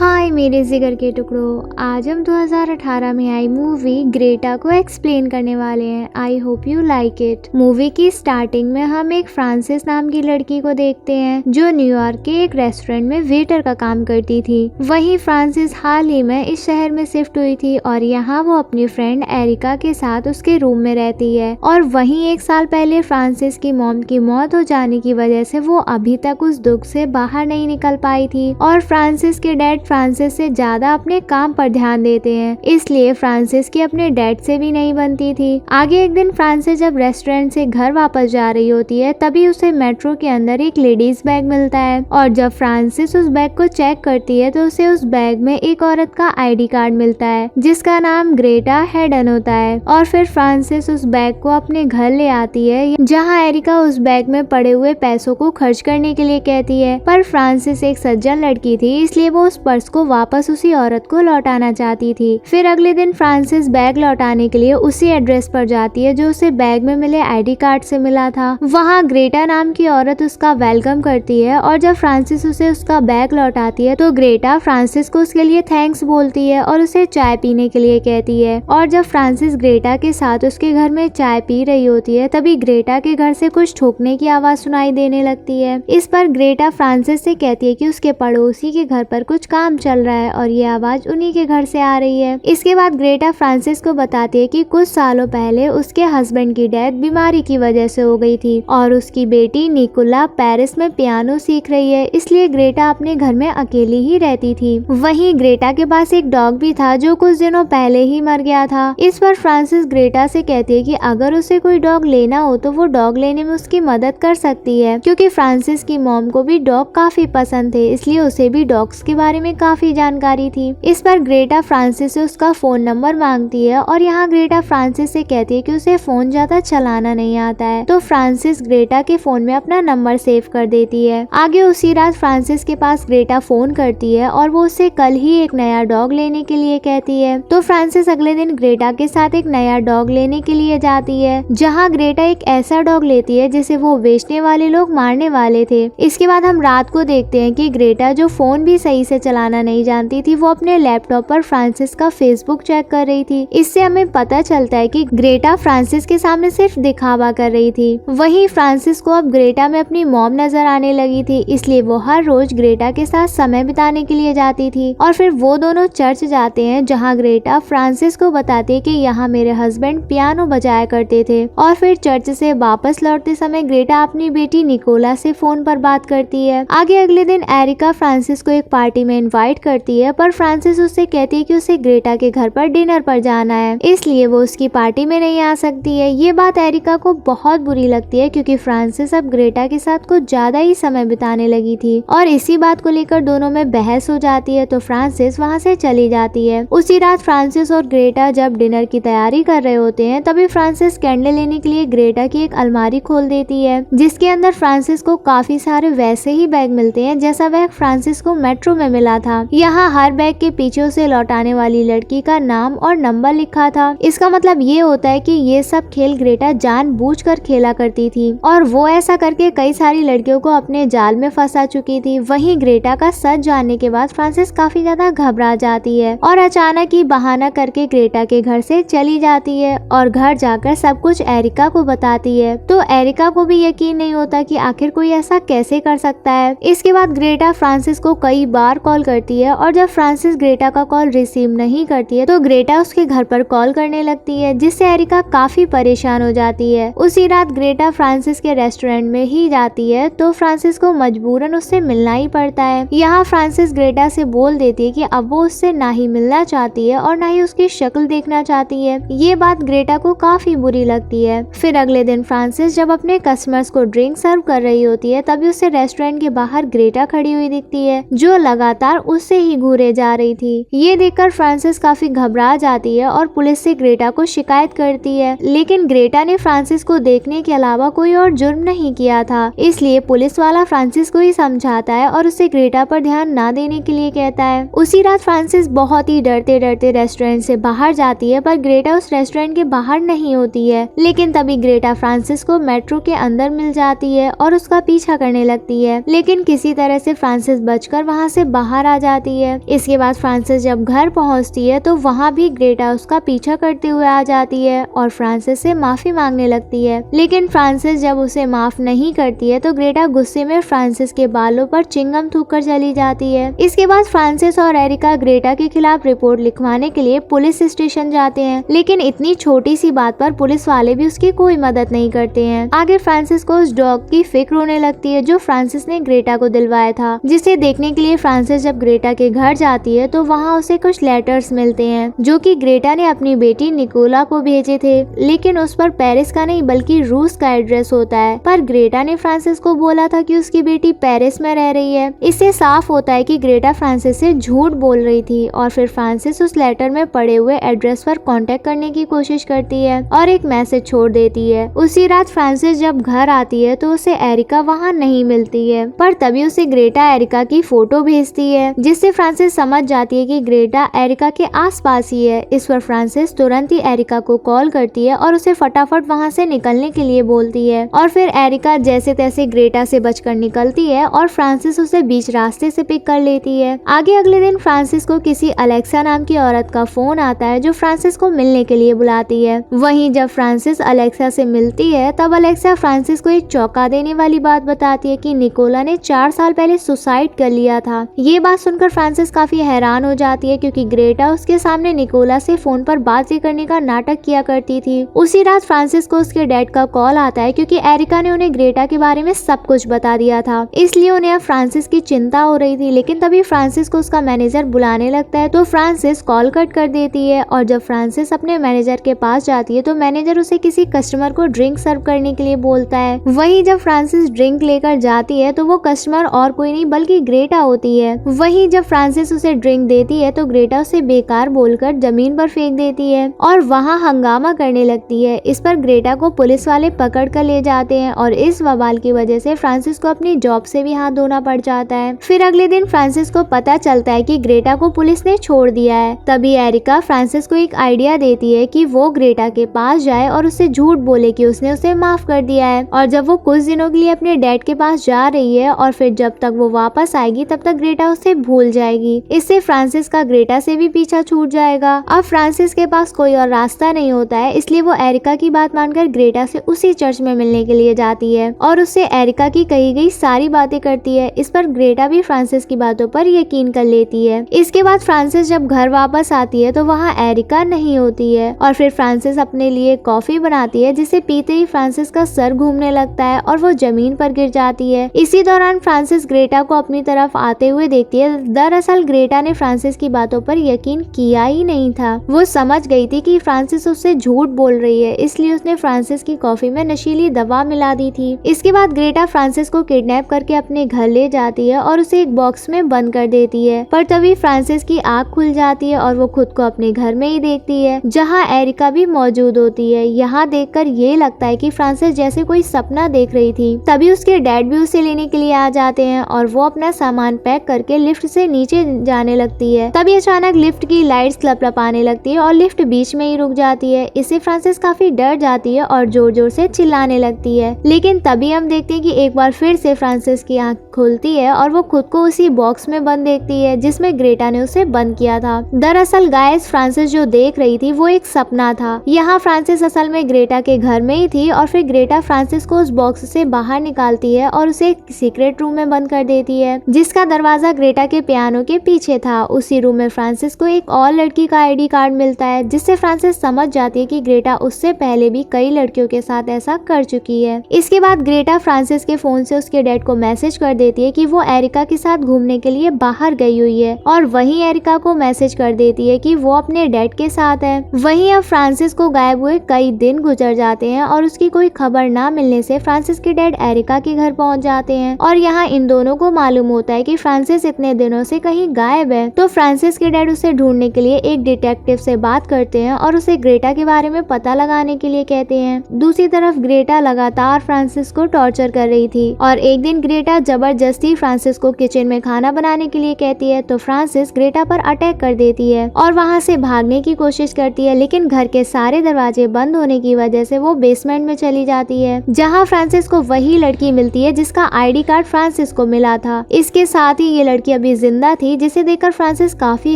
हाय मेरे जिगर के टुकड़ों, आज हम 2018 में आई मूवी ग्रेटा को एक्सप्लेन करने वाले हैं। I hope you like it. Movie की स्टार्टिंग में हम एक फ्रांसिस नाम की लड़की को देखते हैं जो न्यूयॉर्क के एक रेस्टोरेंट में वेटर का काम करती थी। वहीं फ्रांसिस हाल ही में इस शहर में शिफ्ट हुई थी और यहाँ वो अपनी फ्रेंड एरिका के साथ उसके रूम में रहती है। और वहीं एक साल पहले फ्रांसिस की मॉम की मौत हो जाने की वजह से वो अभी तक उस दुख से बाहर नहीं निकल पाई थी और फ्रांसिस के डैड फ्रांसिस से ज्यादा अपने काम पर ध्यान देते हैं, इसलिए फ्रांसिस की अपने डैड से भी नहीं बनती थी। आगे एक दिन फ्रांसिस जब रेस्टोरेंट से घर वापस जा रही होती है तभी उसे मेट्रो के अंदर एक लेडीज बैग मिलता है और जब फ्रांसिस उस बैग को चेक करती है तो उसे उस बैग में एक औरत का आईडी कार्ड मिलता है जिसका नाम ग्रेटा हेडन होता है। और फिर फ्रांसिस उस बैग को अपने घर ले आती है जहाँ एरिका उस बैग में पड़े हुए पैसों को खर्च करने के लिए कहती है, पर फ्रांसिस एक सज्जन लड़की थी इसलिए वो उस पर्स को वापस उसी औरत को लौटाना चाहती थी। फिर अगले दिन फ्रांसिस बैग लौटाने के लिए उसी एड्रेस पर जाती है जो उसे बैग में मिले आईडी कार्ड से मिला था। वहाँ ग्रेटा नाम की औरत उसका वेलकम करती है और जब फ्रांसिस उसे उसका बैग लौटाती है तो ग्रेटा फ्रांसिस को उसके लिए थैंक्स बोलती है और उसे चाय पीने के लिए कहती है। और जब फ्रांसिस ग्रेटा के साथ उसके घर में चाय पी रही होती है तभी ग्रेटा के घर से कुछ ठोकने की आवाज सुनाई देने लगती है। इस पर ग्रेटा फ्रांसिस से कहती है कि उसके पड़ोसी के घर पर कुछ काम चल रहा है और ये आवाज उन्हीं के घर से आ रही है। इसके बाद ग्रेटा फ्रांसिस को बताती है कि कुछ सालों पहले उसके हस्बैंड की डेथ बीमारी की वजह से हो गई थी और उसकी बेटी निकोला पेरिस में पियानो सीख रही है, इसलिए ग्रेटा अपने घर में अकेली ही रहती थी। वहीं ग्रेटा के पास एक डॉग भी था जो कुछ दिनों पहले ही मर गया था। इस पर फ्रांसिस ग्रेटा से कहती है कि अगर उसे कोई डॉग लेना हो तो वो डॉग लेने में उसकी मदद कर सकती है, क्योंकि फ्रांसिस की मॉम को भी डॉग काफी पसंद थे, इसलिए उसे भी डॉग्स के बारे में काफी जानकारी थी। इस पर ग्रेटा फ्रांसिस से उसका फोन नंबर मांगती है और यहाँ ग्रेटा फ्रांसिस से कहती है कि उसे फोन ज्यादा चलाना नहीं आता है, तो फ्रांसिस ग्रेटा के फोन में अपना नंबर सेव कर देती है। आगे उसी रात फ्रांसिस के पास ग्रेटा फोन करती है और वो उससे कल ही एक नया डॉग लेने के लिए कहती है, तो फ्रांसिस अगले दिन ग्रेटा के साथ एक नया डॉग लेने के लिए जाती है जहाँ ग्रेटा एक ऐसा डॉग लेती है जिसे वो बेचने वाले लोग मारने वाले थे। इसके बाद हम रात को देखते हैं कि ग्रेटा जो फोन भी सही से चलाना नहीं जानती थी वो अपने लैपटॉप पर फ्रांसिस का फेसबुक चेक कर रही थी। इससे हमें पता चलता है कि ग्रेटा फ्रांसिस के सामने सिर्फ दिखावा कर रही थी। वहीं फ्रांसिस को अब ग्रेटा में अपनी मॉम नजर आने लगी थी, इसलिए वो हर रोज ग्रेटा के साथ समय बिताने के लिए जाती थी। और फिर वो दोनों चर्च जाते हैं जहाँ ग्रेटा फ्रांसिस को बताती है कि यहाँ मेरे हस्बैंड पियानो बजाया करते थे। और फिर चर्च से वापस लौटते समय ग्रेटा अपनी बेटी निकोला से फोन पर बात करती है। आगे अगले दिन एरिका फ्रांसिस को एक पार्टी में इनवाइट करती है, पर फ्रांसिस उससे कहती है कि उसे ग्रेटा के घर पर डिनर पर जाना है, इसलिए वो उसकी पार्टी में नहीं आ सकती है। ये बात एरिका को बहुत बुरी लगती है क्योंकि फ्रांसिस अब ग्रेटा के साथ कुछ ज्यादा ही समय बिताने लगी थी और इसी बात को लेकर दोनों में बहस हो जाती है, तो फ्रांसिस वहाँ से चली जाती है। उसी रात फ्रांसिस और ग्रेटा जब डिनर की तैयारी कर रहे होते हैं तभी फ्रांसिस कैंडल लेने के लिए ग्रेटा की एक अलमारी खोल देती है जिसके अंदर फ्रांसिस को काफी सारे वैसे ही बैग मिलते हैं जैसा बैग फ्रांसिस को मेट्रो में मिला था। यहाँ हर बैग के पीछे उसे लौटाने वाली लड़की का नाम और नंबर लिखा था। इसका मतलब ये होता है कि ये सब खेल ग्रेटा जानबूझकर खेला करती थी और वो ऐसा करके कई सारी लड़कियों को अपने जाल में फंसा चुकी थी। वहीं ग्रेटा का सच जानने के बाद फ्रांसिस काफी ज्यादा घबरा जाती है और अचानक ही बहाना करके ग्रेटा के घर से चली जाती है और घर जाकर सब कुछ एरिका को बताती है, तो एरिका को भी यकीन नहीं होता कि आखिर कोई ऐसा कैसे कर सकता है। इसके बाद ग्रेटा फ्रांसिस को कई बार कॉल करती है और जब फ्रांसिस ग्रेटा का कॉल रिसीव नहीं करती है तो ग्रेटा उसके घर पर कॉल करने लगती है जिससे एरिका काफी परेशान हो जाती है। उसी रात ग्रेटा फ्रांसिस के रेस्टोरेंट में ही जाती है तो फ्रांसिस को मजबूरन उससे मिलना ही पड़ता है। यहाँ फ्रांसिस ग्रेटा से बोल देती है कि अब वो उससे ना ही मिलना चाहती है और ना ही उसकी शक्ल देखना चाहती है। ये बात ग्रेटा को काफी बुरी लगती है। फिर अगले दिन फ्रांसिस जब अपने कस्टमर्स को ड्रिंक सर्व कर रही होती है तभी उसे रेस्टोरेंट के बाहर ग्रेटा खड़ी हुई दिखती है जो लगातार उससे ही घूरे जा रही थी। ये देखकर फ्रांसिस काफी घबरा जाती है और पुलिस से ग्रेटा को शिकायत करती है, लेकिन ग्रेटा ने फ्रांसिस को देखने के अलावा कोई और जुर्म नहीं किया था, इसलिए पुलिस वाला फ्रांसिस को ही समझाता है और उसे ग्रेटा पर ध्यान ना देने के लिए कहता है। उसी रात फ्रांसिस बहुत ही डरते डरते रेस्टोरेंट से बाहर जाती है, पर ग्रेटा उस रेस्टोरेंट के बाहर नहीं होती है। लेकिन तभी ग्रेटा फ्रांसिस को मेट्रो के अंदर मिल जाती है और उसका पीछा करने लगती है, लेकिन किसी तरह से फ्रांसिस बचकर वहाँ से बाहर आ जाती है। इसके बाद फ्रांसिस जब घर पहुंचती है तो वहाँ भी ग्रेटा उसका पीछा करते हुए आ जाती है और फ्रांसिस से माफी मांगने लगती है। लेकिन फ्रांसिस जब उसे माफ नहीं करती है तो ग्रेटा गुस्से में फ्रांसिस के बालों पर चिंगम थूककर चली जाती है। इसके बाद फ्रांसिस और एरिका ग्रेटा के खिलाफ रिपोर्ट लिखवाने के लिए पुलिस स्टेशन जाते हैं, लेकिन इतनी छोटी सी बात पर पुलिस वाले भी उसकी कोई मदद नहीं करते हैं। आगे फ्रांसिस को उस डॉग की फिक्र होने लगती है जो फ्रांसिस ने ग्रेटा को दिलवाया था, जिसे देखने के लिए फ्रांसिस जब ग्रेटा के घर जाती है तो वहाँ उसे कुछ लेटर्स मिलते हैं जो कि ग्रेटा ने अपनी बेटी निकोला को भेजे थे, लेकिन उस पर पेरिस का नहीं बल्कि रूस का एड्रेस होता है। पर ग्रेटा ने फ्रांसिस को बोला था कि उसकी बेटी पेरिस में रह रही है। इससे साफ होता है कि ग्रेटा फ्रांसिस से झूठ बोल रही थी और फिर फ्रांसिस उस लेटर में पड़े हुए एड्रेस पर कांटेक्ट करने की कोशिश करती है और एक मैसेज छोड़ देती है। उसी रात फ्रांसिस जब घर आती है तो उसे एरिका वहाँ नहीं मिलती है, पर तभी उसे ग्रेटा एरिका की फोटो भेजती है, जिससे फ्रांसिस समझ जाती है कि ग्रेटा एरिका के आसपास ही है। इस पर फ्रांसिस तुरंत ही एरिका को कॉल करती है और उसे फटाफट वहाँ से निकलने के लिए बोलती है और फिर एरिका जैसे तैसे ग्रेटा से बचकर निकलती है और फ्रांसिस उसे बीच रास्ते से पिक कर लेती है। आगे अगले दिन फ्रांसिस को किसी अलेक्सा नाम की औरत का फोन आता है जो फ्रांसिस को मिलने के लिए बुलाती है। वहीं जब फ्रांसिस अलेक्सा से मिलती है तब अलेक्सा फ्रांसिस को एक चौंका देने वाली बात बताती है कि निकोला ने 4 साल पहले सुसाइड कर लिया था। ये बात सुनकर फ्रांसिस काफी हैरान हो जाती है क्योंकि ग्रेटा उसके सामने निकोला से फोन पर बातचीत करने का नाटक किया करती थी। उसी रात फ्रांसिस को उसके डैड का कॉल आता है क्योंकि एरिका ने उन्हें ग्रेटा के बारे में सब कुछ बता दिया था, इसलिए उन्हें अब फ्रांसिस की चिंता हो रही थी। लेकिन तभी फ्रांसिस को उसका मैनेजर बुलाने लगता है तो फ्रांसिस कॉल कट कर देती है और जब फ्रांसिस अपने मैनेजर के पास जाती है तो मैनेजर उसे किसी कस्टमर को ड्रिंक सर्व करने के लिए बोलता है। वहीं जब फ्रांसिस ड्रिंक लेकर जाती है तो वो कस्टमर और कोई नहीं बल्कि ग्रेटा होती है। वहीं जब फ्रांसिस उसे ड्रिंक देती है तो ग्रेटा उसे बेकार बोलकर जमीन पर फेंक देती है और वहाँ हंगामा करने लगती है। इस पर ग्रेटा को पुलिस वाले पकड़ कर ले जाते हैं और इस बवाल की वजह से फ्रांसिस को अपनी जॉब से भी हाथ धोना पड़ जाता है। फिर अगले दिन फ्रांसिस को पता चलता है कि ग्रेटा को पुलिस ने छोड़ दिया है। तभी एरिका फ्रांसिस को एक आइडिया देती है कि वो ग्रेटा के पास जाए और उससे झूठ बोले कि उसने उसे माफ कर दिया है। और जब वो कुछ दिनों के लिए अपने डैड के पास जा रही है और फिर जब तक वो वापस आएगी तब तक ग्रेटा उसे भूल जाएगी। इससे फ्रांसिस का ग्रेटा से भी पीछा छूट जाएगा। अब फ्रांसिस के पास कोई और रास्ता नहीं होता है, इसलिए वो एरिका की बात मानकर ग्रेटा से उसी चर्च में मिलने के लिए जाती है और उससे एरिका की कही गई सारी बातें करती है। इस पर ग्रेटा भी फ्रांसिस की बातों पर यकीन कर लेती है। इसके बाद फ्रांसिस जब घर वापस आती है तो वहाँ एरिका नहीं होती है और फिर फ्रांसिस अपने लिए कॉफी बनाती है, जिसे पीते ही फ्रांसिस का सर घूमने लगता है और वो जमीन पर गिर जाती है। इसी दौरान फ्रांसिस ग्रेटा को अपनी तरफ आते हुए देखती है। दरअसल ग्रेटा ने फ्रांसिस की बातों पर यकीन किया ही नहीं था। वो समझ गई थी कि फ्रांसिस उससे झूठ बोल रही है, इसलिए उसने फ्रांसिस की कॉफी में नशीली दवा मिला दी थी। इसके बाद ग्रेटा फ्रांसिस को किडनैप करके अपने घर ले जाती है और उसे एक बॉक्स में बंद कर देती है। पर तभी फ्रांसिस की आंख खुल जाती है और वो खुद को अपने घर में ही देखती है जहाँ एरिका भी मौजूद होती है। यहाँ देखकर ये लगता है कि फ्रांसिस जैसे कोई सपना देख रही थी। तभी उसके डैड भी उसे लेने के लिए आ जाते हैं और वो अपना सामान पैक करके लिफ्ट से नीचे जाने लगती है। तभी अचानक लिफ्ट की लाइट्स लपलपाने लगती है और लिफ्ट बीच में ही रुक जाती है। इससे फ्रांसिस काफी डर जाती है और जोर जोर से चिल्लाने लगती है। लेकिन तभी हम देखते हैं कि एक बार फिर से फ्रांसिस की आंख खुलती है और वो खुद को उसी बॉक्स में बंद देखती है जिसमें ग्रेटा ने उसे बंद किया था। दरअसल गाइस, फ्रांसिस जो देख रही थी वो एक सपना था। यहाँ फ्रांसिस असल में ग्रेटा के घर में ही थी और फिर ग्रेटा फ्रांसिस को उस बॉक्स से बाहर निकालती है और उसे एक सीक्रेट रूम में बंद कर देती है जिसका दरवाजा ग्रेटा के पियानो के पीछे था। उसी रूम में फ्रांसिस को एक और लड़की का आईडी कार्ड मिलता है जिससे फ्रांसिस समझ जाती है कि ग्रेटा उससे पहले भी कई लड़कियों के साथ ऐसा कर चुकी है। इसके बाद ग्रेटा फ्रांसिस के फोन से उसके डैड को मैसेज कर देती है कि वो एरिका के साथ घूमने के लिए बाहर गई हुई है और वहीं एरिका को मैसेज कर देती है कि वो अपने डैड के साथ है। वहीं अब फ्रांसिस को गायब हुए कई दिन गुजर जाते हैं और उसकी कोई खबर ना मिलने से फ्रांसिस के डैड एरिका के घर पहुंच जाते हैं और यहाँ इन दोनों को मालूम होता है कि फ्रांसिस इतने दिनों से कहीं गायब है। तो फ्रांसिस के डैड उसे ढूंढने के लिए एक डिटेक्टिव से बात करते हैं और उसे ग्रेटा के बारे में पता लगाने के लिए कहते हैं। दूसरी तरफ ग्रेटा लगातार फ्रांसिस को टॉर्चर कर रही थी और एक दिन ग्रेटा जबरदस्ती फ्रांसिस को किचन में खाना बनाने के लिए कहती है तो फ्रांसिस ग्रेटा पर अटैक कर देती है और वहाँ से भागने की कोशिश करती है, लेकिन घर के सारे दरवाजे बंद होने की वजह से वो बेसमेंट में चली जाती है जहाँ फ्रांसिस को वही लड़की मिलती है जिसका आईडी कार्ड फ्रांसिस को मिला था। इसके साथ ही ये लड़की अब अभी जिंदा थी, जिसे देखकर फ्रांसिस काफी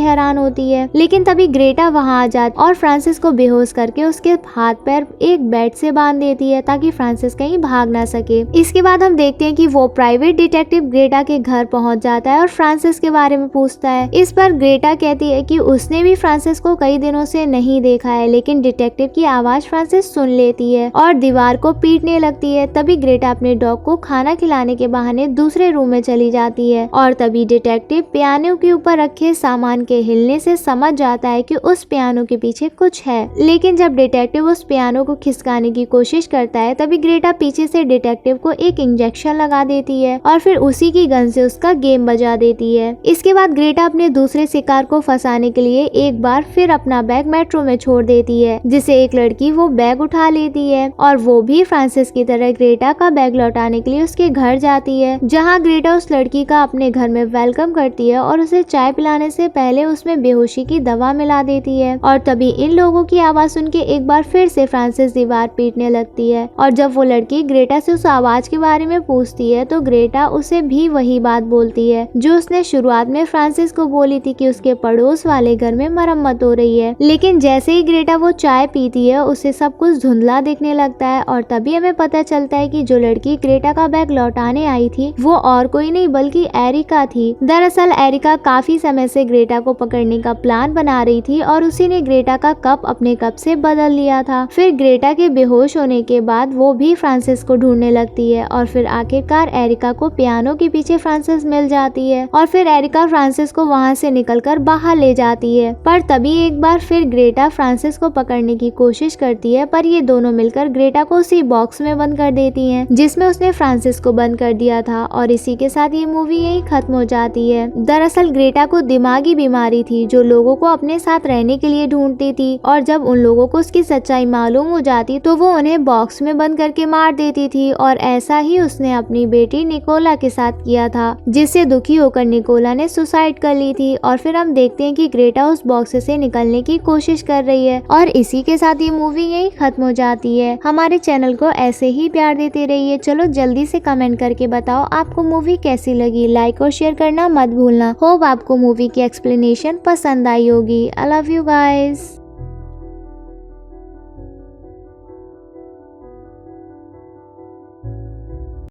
हैरान होती है। लेकिन तभी ग्रेटा वहां आ जाती और फ्रांसिस को बेहोश करके उसके हाथ पैर एक बेड से बांध देती है ताकि फ्रांसिस कहीं भाग ना सके। इसके बाद हम देखते हैं कि वो प्राइवेट डिटेक्टिव ग्रेटा के घर पहुंच जाता है और फ्रांसिस के बारे में पूछता है। इस पर ग्रेटा कहती है कि उसने भी फ्रांसिस को कई दिनों से नहीं देखा है, लेकिन डिटेक्टिव की आवाज फ्रांसिस सुन लेती है और दीवार को पीटने लगती है। तभी ग्रेटा अपने डॉग को खाना खिलाने के बहाने दूसरे रूम में चली जाती है और तभी डिटेक्टिव पियानो के ऊपर रखे सामान के हिलने से समझ जाता है कि उस पियानो के पीछे कुछ है। लेकिन जब डिटेक्टिव उस पियानो को खिसकाने की कोशिश करता है तभी ग्रेटा पीछे से डिटेक्टिव को एक इंजेक्शन लगा देती है और फिर उसी की गन से उसका गेम बजा देती है। इसके बाद ग्रेटा अपने दूसरे शिकार को फंसाने के लिए एक बार फिर अपना बैग मेट्रो में छोड़ देती है, जिसे एक लड़की वो बैग उठा लेती है और वो भी फ्रांसिस की तरह ग्रेटा का बैग लौटाने के लिए उसके घर जाती है, जहाँ ग्रेटा उस लड़की का अपने घर में वेलकम करती है और उसे चाय पिलाने से पहले उसमें बेहोशी की दवा मिला देती है। और तभी इन लोगों की आवाज सुन के एक बार फिर से फ्रांसिस दीवार पीटने लगती है और जब वो लड़की ग्रेटा से उस आवाज के बारे में पूछती है तो ग्रेटा उसे भी वही बात बोलती है जो उसने शुरुआत में फ्रांसिस को बोली थी कि उसके पड़ोस वाले घर में मरम्मत हो रही है। लेकिन जैसे ही ग्रेटा वो चाय पीती है उसे सब कुछ धुंधला दिखने लगता है और तभी हमें पता चलता है कि जो लड़की ग्रेटा का बैग लौटाने आई थी वो और कोई नहीं बल्कि एरिका थी। दरअसल एरिका काफी समय से ग्रेटा को पकड़ने का प्लान बना रही थी और उसी ने ग्रेटा का कप अपने कप से बदल लिया था। फिर ग्रेटा के बेहोश होने के बाद वो भी फ्रांसिस को ढूंढने लगती है और फिर आखिरकार एरिका को पियानो के पीछे फ्रांसिस मिल जाती है और फिर एरिका फ्रांसिस को वहां से निकलकर बाहर ले जाती है। पर तभी एक बार फिर ग्रेटा फ्रांसिस को पकड़ने की कोशिश करती है, पर ये दोनों मिलकर ग्रेटा को उसी बॉक्स में बंद कर देती हैं जिसमें उसने फ्रांसिस को बंद कर दिया था और इसी के साथ ये मूवी यहीं खत्म हो जाती है। दरअसल ग्रेटा को दिमागी बीमारी थी जो लोगों को अपने साथ रहने के लिए ढूंढती थी और जब उन लोगों को उसकी सच्चाई मालूम हो जाती तो वो उन्हें बॉक्स में बंद करके मार देती थी और ऐसा ही उसने अपनी बेटी निकोला के साथ किया था, जिससे दुखी होकर निकोला ने सुसाइड कर ली थी। और फिर हम देखते हैं कि ग्रेटा उस बॉक्स से निकलने की कोशिश कर रही है और इसी के साथ ये मूवी यहीं खत्म हो जाती है। हमारे चैनल को ऐसे ही प्यार देते रहिए। चलो जल्दी से कमेंट करके बताओ आपको मूवी कैसी लगी, लाइक और शेयर करना मत भूलना। होप आपको मूवी की एक्सप्लेनेशन पसंद आई होगी। I love you guys.